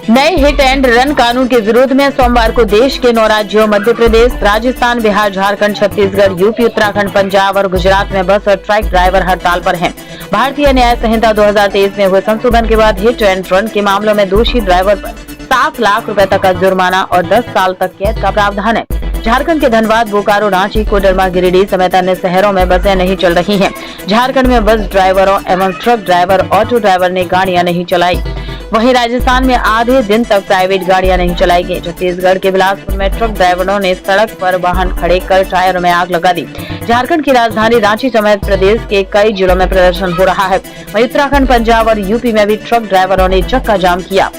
नए hit and run कानून के विरोध में सोमवार को देश के 9 राज्यों मध्य प्रदेश, राजस्थान, बिहार, झारखंड, छत्तीसगढ़, यूपी, उत्तराखंड, पंजाब और गुजरात में बस और ट्रक ड्राइवर हड़ताल पर हैं। भारतीय न्याय संहिता 2023 में हुए संशोधन के बाद हिट एंड रन के मामलों में दोषी ड्राइवर पर 7 लाख रुपए तक का जुर्माना और 10 साल तक कैद का प्रावधान है। झारखंड के धनबाद, बोकारो, रांची, कोडरमा, गिरिडीह समेत अन्य शहरों में बसें नहीं चल रही हैं। झारखंड में बस ड्राइवरों एवं ट्रक ड्राइवर, ऑटो ड्राइवर ने गाड़ियां नहीं चलाई। वहीं राजस्थान में आधे दिन तक प्राइवेट गाड़ियां नहीं चलाई गई। छत्तीसगढ़ के बिलासपुर में ट्रक ड्राइवरों ने सड़क पर वाहन खड़े कर टायर में आग लगा दी। झारखंड की राजधानी रांची समेत प्रदेश के कई जिलों में प्रदर्शन हो रहा है। वहीं उत्तराखंड, पंजाब और यूपी में भी ट्रक ड्राइवरों ने चक्का जाम किया।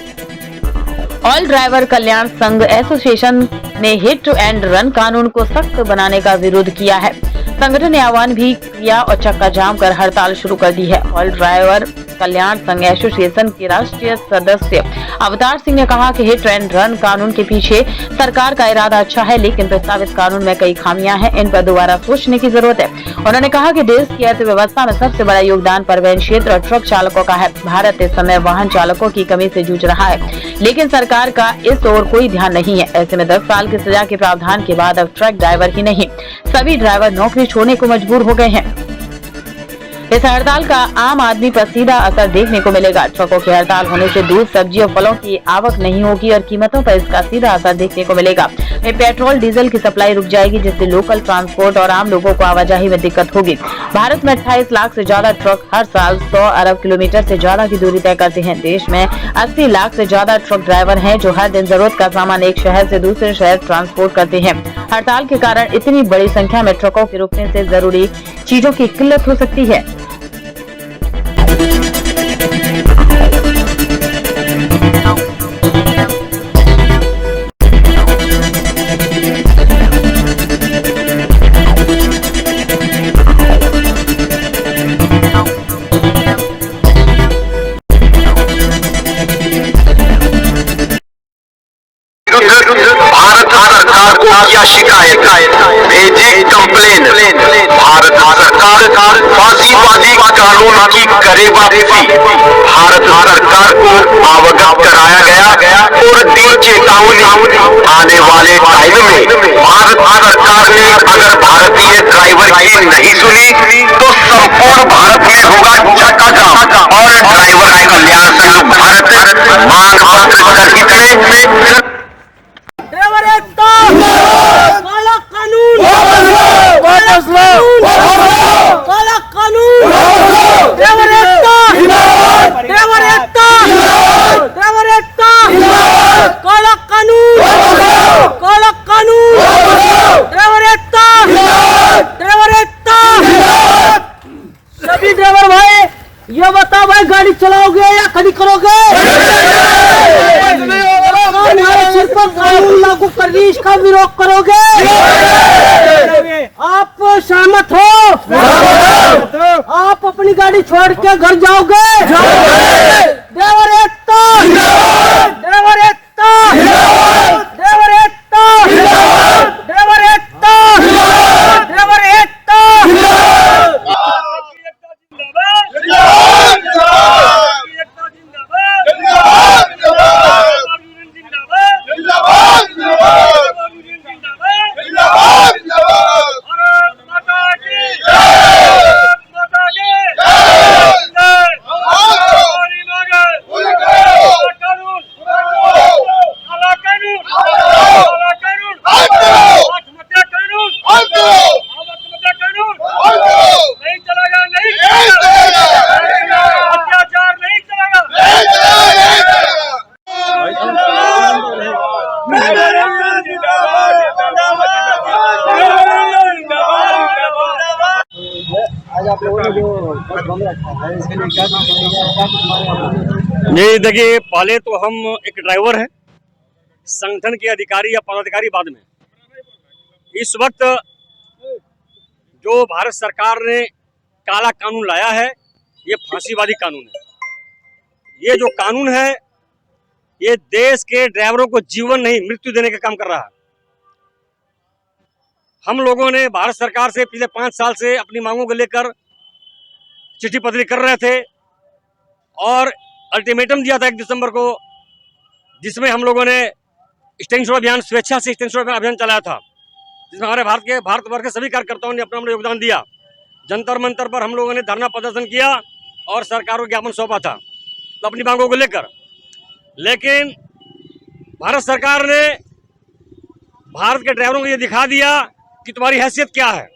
ऑल ड्राइवर कल्याण संघ एसोसिएशन ने हिट एंड रन कानून को सख्त बनाने का विरोध किया है। संगठन ने आह्वान भी किया और चक्का जाम कर हड़ताल शुरू कर दी है। ऑल ड्राइवर कल्याण संघ एसोसिएशन के राष्ट्रीय सदस्य अवतार सिंह ने कहा कि हिट एंड रन कानून के पीछे सरकार का इरादा अच्छा है, लेकिन प्रस्तावित कानून में कई खामियां हैं, इन पर दोबारा सोचने की जरूरत है। उन्होंने कहा कि देश की अर्थव्यवस्था में सबसे बड़ा योगदान परिवहन क्षेत्र और ट्रक चालकों का है। भारत इस समय वाहन चालकों की कमी से जूझ रहा है, लेकिन सरकार का इस ओर कोई ध्यान नहीं है। ऐसे में 10 साल की सजा के प्रावधान के बाद अब ट्रक ड्राइवर ही नहीं, सभी ड्राइवर नौकरी छोड़ने को मजबूर हो गए हैं। इस हड़ताल का आम आदमी पर सीधा असर देखने को मिलेगा। ट्रकों की हड़ताल होने से दूध, सब्जी और फलों की आवक नहीं होगी और कीमतों पर इसका सीधा असर देखने को मिलेगा। पेट्रोल, डीजल की सप्लाई रुक जाएगी, जिससे लोकल ट्रांसपोर्ट और आम लोगों को आवाजाही में दिक्कत होगी। भारत में 28 लाख से ज्यादा ट्रक हर साल 100 अरब किलोमीटर से ज्यादा की दूरी तय करते हैं। देश में 80 लाख से ज्यादा ट्रक ड्राइवर हैं, जो हर दिन जरूरत का सामान एक शहर से दूसरे शहर ट्रांसपोर्ट करते हैं। हड़ताल के कारण इतनी बड़ी संख्या में ट्रकों के रुकने से जरूरी चीजों की किल्लत हो सकती है। भारत सरकार को किया शिकायत, भेजी कंप्लेन। भारत सरकार फांसीवादी कानून की करे वापसी। भारत सरकार को अवगत कराया गया और दी चेतावनी। आने वाले टाइम में भारत सरकार ने अगर भारतीय ड्राइवर की नहीं सुनी तो संपूर्ण भारत में होगा चक्का जाम और ड्राइवर कल्याण संघ भारत मान पत्र घोषित है। ड्राइवर एकता, काला कानून वापस लो, काला कानून, ड्राइवर एकता, ड्राइवर एकता, ड्राइवर एकता, काला कानून, काला कानून, ड्राइवर एकता, ड्राइवर एकता। सभी ड्राइवर भाई ये बताओ भाई, गाड़ी चलाओगे या खड़ी करोगे? हमारे सिर पर कानून लागू करने इसका विरोध करोगे? आप सहमत हो? आप अपनी गाड़ी छोड़ के घर जाओगे? ड्राइवर एकता, ड्राइवर एकता, ड्राइवर एकता, ड्राइवर एकता, ड्राइवर एकता। नहीं, देखिए, पहले तो हम एक ड्राइवर हैं, संगठन के अधिकारी या पदाधिकारी बाद में। इस वक्त जो भारत सरकार ने काला कानून लाया है, ये फांसीवादी कानून है। ये जो कानून है, ये देश के ड्राइवरों को जीवन नहीं मृत्यु देने का काम कर रहा है। हम लोगों ने भारत सरकार से पिछले 5 साल से अपनी मांगों को लेकर चिट्ठी पत्री कर रहे थे और अल्टीमेटम दिया था 1 दिसंबर को जिसमें हम लोगों ने स्टैंड छोड़ो अभियान, स्वेच्छा से स्टैंड छोड़ो अभियान चलाया था, जिसमें हमारे भारतवर्ष के सभी कार्यकर्ताओं ने अपना योगदान दिया। जंतर मंतर पर हम लोगों ने धरना प्रदर्शन किया और सरकार को ज्ञापन सौंपा था तो अपनी मांगों को लेकर। लेकिन भारत सरकार ने भारत के ड्राइवरों को ये दिखा दिया कि तुम्हारी हैसियत क्या है,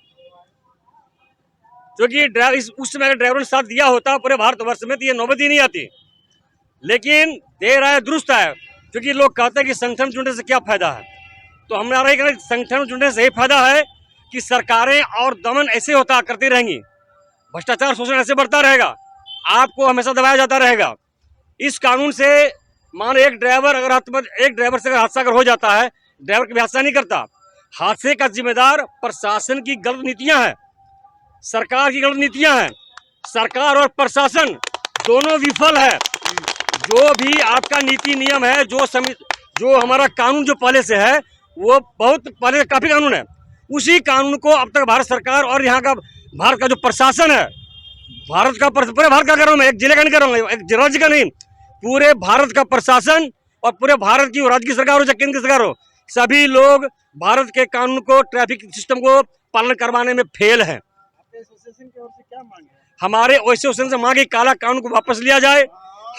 क्योंकि उस समय अगर ड्राइवरों ने साथ दिया होता पूरे भारतवर्ष में तो ये नौबत ही नहीं आती। लेकिन देर आए दुरुस्त आए, क्योंकि लोग कहते हैं कि संगठन जुड़ने से क्या फायदा है। तो हमारा ये कहना है संगठन जुड़ने से यही फायदा है कि सरकारें और दमन ऐसे होता करती रहेंगी, भ्रष्टाचार शोषण ऐसे बढ़ता रहेगा, आपको हमेशा दबाया जाता रहेगा। इस कानून से मान एक ड्राइवर से अगर हादसा अगर हो जाता है, ड्राइवर कभी हादसा नहीं करता। हादसे का जिम्मेदार प्रशासन की गलत नीतियां हैं, सरकार की गलत नीतियां हैं। सरकार और प्रशासन दोनों विफल है। जो भी आपका नीति नियम है, जो हमारा कानून जो पहले से है, वो बहुत पहले काफी कानून है, उसी कानून को अब तक भारत सरकार और यहाँ का भारत का जो प्रशासन है, पूरे भारत का कर रहा हूँ मैं, एक जिले का नहीं कर रहा हूँ, एक राज्य का नहीं, पूरे भारत का प्रशासन और पूरे भारत की राज्य की सरकार हो चाहे केंद्र की सरकार हो, सभी लोग भारत के कानून को, ट्रैफिक सिस्टम को पालन करवाने में फेल है। एसोसिएशन की ओर से क्या मांग है? हमारे एसोसिएशन से मांग है काला कानून को वापस लिया जाए।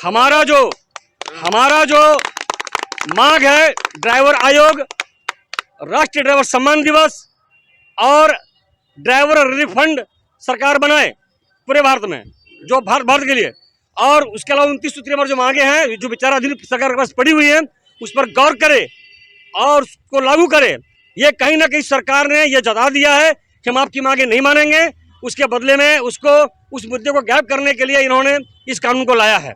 हमारा जो मांग है ड्राइवर आयोग, राष्ट्रीय ड्राइवर सम्मान दिवस और ड्राइवर रिलीफ फंड सरकार बनाए पूरे भारत में, जो भारत के लिए। और उसके अलावा 29 सूत्री हमारे जो मांगे हैं, जो विचाराधीन सरकार के पास पड़ी हुई है, उस पर गौर करे और उसको लागू करे। ये कहीं ना कहीं सरकार ने यह जता दिया है कि हम आपकी मांगे नहीं मानेंगे, उसके बदले में उस मुद्दे को गायब करने के लिए इन्होंने इस कानून को लाया है।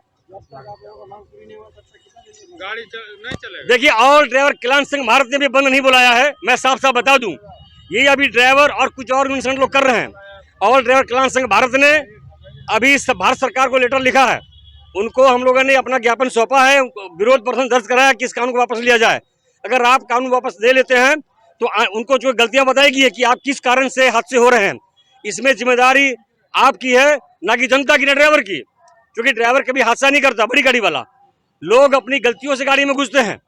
गाड़ी नहीं चलेगा। देखिए, ऑल ड्राइवर कल्याण संघ भारत ने भी बंद नहीं बुलाया है, मैं साफ साफ बता दूं, ये अभी ड्राइवर और कुछ और संगठन लोग कर रहे हैं। ऑल ड्राइवर कल्याण संघ भारत ने अभी भारत सरकार को लेटर लिखा है, उनको हम लोगों ने अपना ज्ञापन सौंपा है, विरोध प्रदर्शन दर्ज कराया कि इस कानून को वापस लिया जाए। अगर आप कानून वापस ले लेते हैं तो उनको जो गलतियां बताएगी है कि आप किस कारण से हादसे हो रहे हैं, इसमें जिम्मेदारी आपकी है, ना कि जनता की, ना ड्राइवर की, क्योंकि ड्राइवर कभी हादसा नहीं करता, बड़ी गाड़ी वाला। लोग अपनी गलतियों से गाड़ी में घुसते हैं।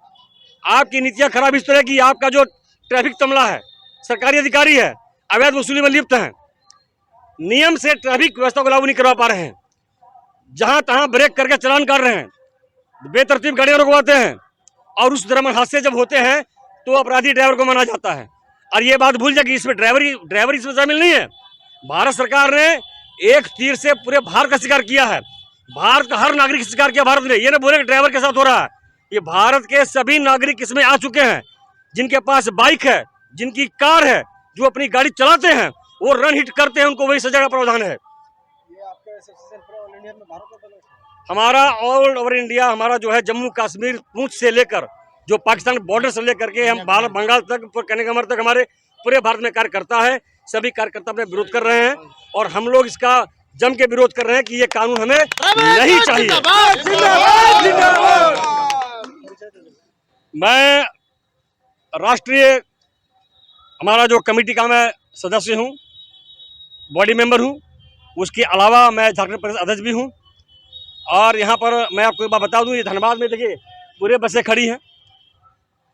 आपकी नीतियां खराब इस तरह की, आपका जो ट्रैफिक तमला है, सरकारी अधिकारी है, अवैध वसूली में लिप्त हैं, नियम से ट्रैफिक व्यवस्था को लागू नहीं करवा पा रहे हैं, जहां तहां ब्रेक करके चालान कर रहे हैं, बेतरतीब गाड़ियां रुकवाते हैं, और उस दरमियान हादसे जब होते हैं तो अपराधी ड्राइवर को माना जाता है। और ये बात भूल जाए कि इसमें ड्राइवर इसमें शामिल नहीं है। भारत सरकार ने एक तीर से पूरे भारत का शिकार किया है, भारत का हर नागरिक शिकार किया भारत ने। ये ना बोले कि ड्राइवर के साथ हो रहा है, ये भारत के सभी नागरिक इसमें आ चुके हैं, जिनके पास बाइक है, जिनकी कार है, जो अपनी गाड़ी चलाते हैं, वो रन हिट करते हैं, उनको वही सजा का प्रावधान है। ये आपका एसोसिएशन पूरा ऑल इंडिया में भारत में बना है? हमारा ऑल ओवर इंडिया, हमारा जो है जम्मू कश्मीर पूंछ से लेकर जो पाकिस्तान बॉर्डर से लेकर के हम भारत बंगाल तक, कन्याकुमारी तक हमारे पूरे भारत में कार्यकर्ता है। सभी कार्यकर्ता अपने विरोध कर रहे हैं और हम लोग इसका जम के विरोध कर रहे हैं कि ये कानून हमें नहीं चाहिए। मैं राष्ट्रीय हमारा जो कमेटी का मैं सदस्य हूँ, बॉडी मेंबर हूँ, उसके अलावा मैं झारखंड प्रदेश अध्यक्ष भी हूँ। और यहाँ पर मैं आपको एक बात बता दूँ, ये धनबाद में देखिए पूरे बसें खड़ी हैं।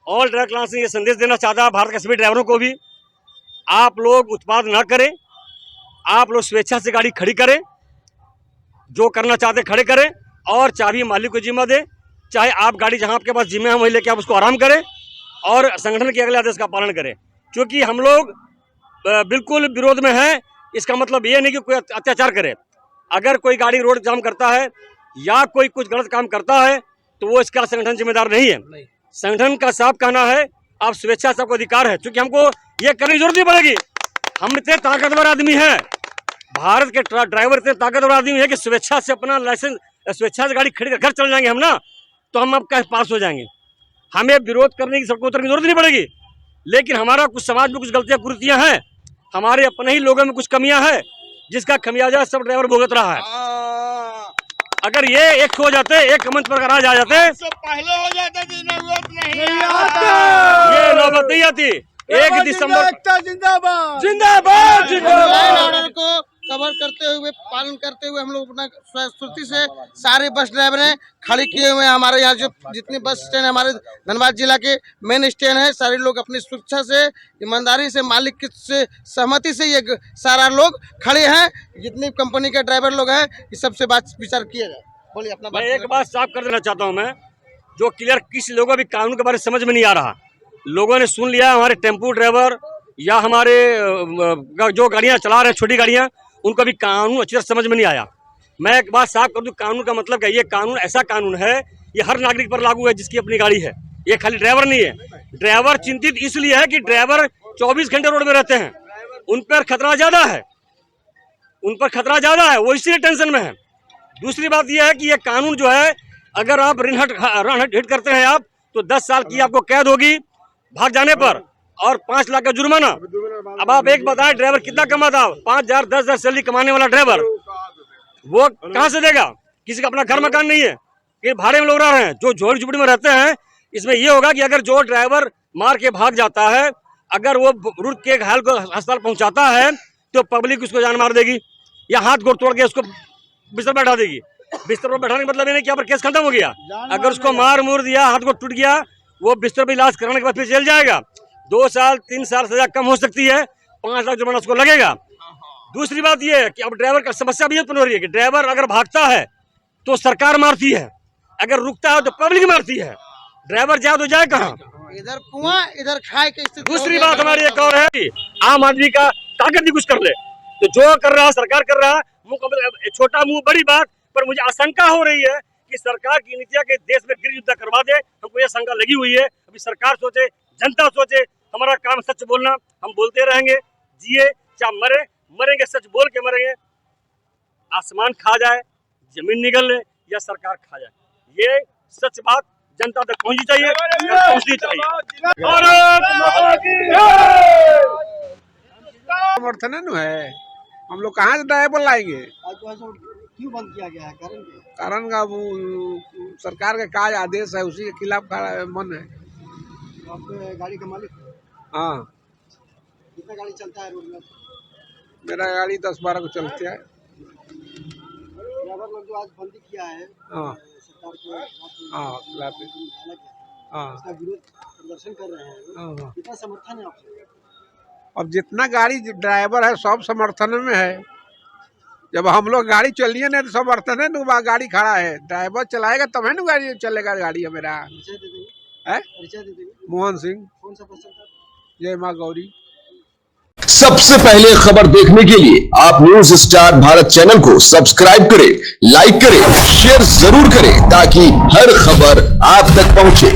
ऑल ड्राइवर क्लास से ये संदेश देना चाहता है भारत के सभी ड्राइवरों को भी, आप लोग उत्पाद ना करें, आप लोग स्वेच्छा से गाड़ी खड़ी करें, जो करना चाहते खड़े करें, और चाबी मालिक को जिम्मा दें। चाहे आप गाड़ी जहां आपके पास जिम्मे है वहीं लेके आप उसको आराम करें और संगठन के अगले आदेश का पालन करें, क्योंकि हम लोग बिल्कुल विरोध में हैं। इसका मतलब ये नहीं कि कोई अत्याचार करे। अगर कोई गाड़ी रोड जाम करता है या कोई कुछ गलत काम करता है तो वो इसका संगठन जिम्मेदार नहीं है। संगठन का साफ कहना है, आप स्वेच्छा से आपको अधिकार है, क्योंकि हमको ये करने की जरूरत नहीं पड़ेगी। हम इतने ताकतवर आदमी हैं, भारत के ड्राइवर इतने ताकतवर आदमी है कि स्वेच्छा से अपना लाइसेंस, स्वेच्छा से गाड़ी खड़ी कर घर चल जाएंगे हम ना, तो हम आपका पास हो जाएंगे। हमें विरोध करने की, सबको उतरने की जरूरत नहीं पड़ेगी। लेकिन हमारा कुछ समाज में कुछ गलतियां कुरीतियां हैं, हमारे अपने ही लोगों में कुछ कमियां हैं, जिसका खमियाजा सब ड्राइवर भुगत रहा है। अगर ये एक हो जाते, एक मंच पर आ जाते, पहले हो जाता जी, नौबत नहीं ये नौबत नहीं आती। 1 दिसंबर जिंदाबाद जिंदाबाद जिंदाबाद। को कवर करते हुए, पालन करते हुए हम लोग अपना स्वस्फूर्ति से सारे बस ड्राइवर हैं खड़े किए हुए हैं। हमारे यहाँ जो जितनी बस स्टैंड है, हमारे धनबाद जिला के मेन स्टैंड है, सारे लोग अपनी सुरक्षा से, ईमानदारी से, मालिक की से सहमति से ये सारा लोग खड़े हैं। जितनी कंपनी के ड्राइवर लोग हैं, इस सबसे बात विचार किया जाए। बोलिए अपना। मैं एक बात साफ कर देना चाहता हूँ, मैं जो क्लियर, किसी लोगों को भी कानून के बारे में समझ में नहीं आ रहा। लोगों ने सुन लिया, हमारे टेम्पू ड्राइवर या हमारे जो गाड़ियां चला रहे हैं, छोटी गाड़ियां, उनको भी कानून अच्छी तरह समझ में नहीं आया। मैं एक बात साफ कर दूं, कानून का मतलब क्या, ये कानून ऐसा कानून है, ये हर नागरिक पर लागू है जिसकी अपनी गाड़ी है। ये खाली ड्राइवर नहीं है। ड्राइवर चिंतित इसलिए है कि ड्राइवर 24 घंटे रोड में रहते हैं, उन पर खतरा ज्यादा है, वो इसीलिए टेंशन में है। दूसरी बात यह है कि ये कानून जो है, अगर आप रन हिट करते हैं आप, तो 10 साल की आपको कैद होगी भाग जाने पर, और 5 लाख का जुर्माना। अब आप एक बताएं, ड्राइवर कितना कमाता? 5,000 10,000 सैलरी कमाने वाला ड्राइवर वो कहाँ से देगा? किसी का अपना घर मकान नहीं है, कि भाड़े में लोग रह रहे हैं, जो झोपड़ी झुपड़ी में रहते हैं। इसमें ये होगा कि अगर जो ड्राइवर मार के भाग जाता है, अगर वो रुक के घायल को अस्पताल पहुंचाता है, तो पब्लिक उसको जान मार देगी या हाथ गोड़ तोड़ के उसको बिस्तर पर बैठा देगी। बिस्तर पर बैठाने का मतलब ये नहीं कि यहाँ पर केस खत्म हो गया। अगर उसको मार मुर दिया, हाथ गोड़ टूट गया, वो बिस्तर पर इलाज कराने के बाद फिर जेल जाएगा। 2 साल 3 साल सजा कम हो सकती है, 5 लाख जुर्माना उसको लगेगा। दूसरी बात यह है कि अब ड्राइवर का समस्या भी उत्पन्न हो रही है कि ड्राइवर अगर भागता है तो सरकार मारती है, अगर रुकता है तो पब्लिक मारती है। ड्राइवर जाए तो जाए कहाँ? इधर कुआं इधर खाए के स्थिति। दूसरी बात हमारी एक और है कि आम आदमी का ताकत भी कुछ कर ले, तो जो कर रहा है सरकार कर रहा है, छोटा मुंह बड़ी बात। पर मुझे आशंका हो रही है कि सरकार की नीतियां के देश में गृह युद्ध करवा दे, हमको यह शंका लगी हुई है। अभी सरकार सोचे, जनता सोचे, हमारा काम सच बोलना, हम बोलते रहेंगे, जिए चाहे मरेंगे सच बोल के मरेंगे। आसमान खा जाए, जमीन निगल ले, या सरकार खा जाए, ये सच बात जनता तक पहुंचनी चाहिए, पहुंचनी चाहिए। समर्थन है, हम लोग कहाँ से ड्राइवर लाएंगे? क्यों बंद किया गया है? कारण का वो सरकार का काज आदेश है, उसी के खिलाफ मन है। आप गाड़ी का मालिक? हाँ। कितना गाड़ी चलता है रोड में? मेरा गाड़ी 10-12 को चलती है। ड्राइवर लोग जो आज बंदी किया है सरकार के खिलाफ, इसका विरोध प्रदर्शन कर रहे हैं, कितना समर्थन है आपसे? अब जितना गाड़ी ड्राइवर है सब समर्थन में है। जब हम लोग गाड़ी चलिए नहीं तो समर्थन है ना, गाड़ी खड़ा है, ड्राइवर चलाएगा तब है ना गाड़ी चलेगा। गाड़ी है मेरा परिचय दे देंगे। मोहन सिंह। कौन सा पर्सन था? जय माँ गौरी। सबसे पहले खबर देखने के लिए आप न्यूज स्टार भारत चैनल को सब्सक्राइब करें, लाइक करें, शेयर जरूर करें ताकि हर खबर आप तक पहुंचे।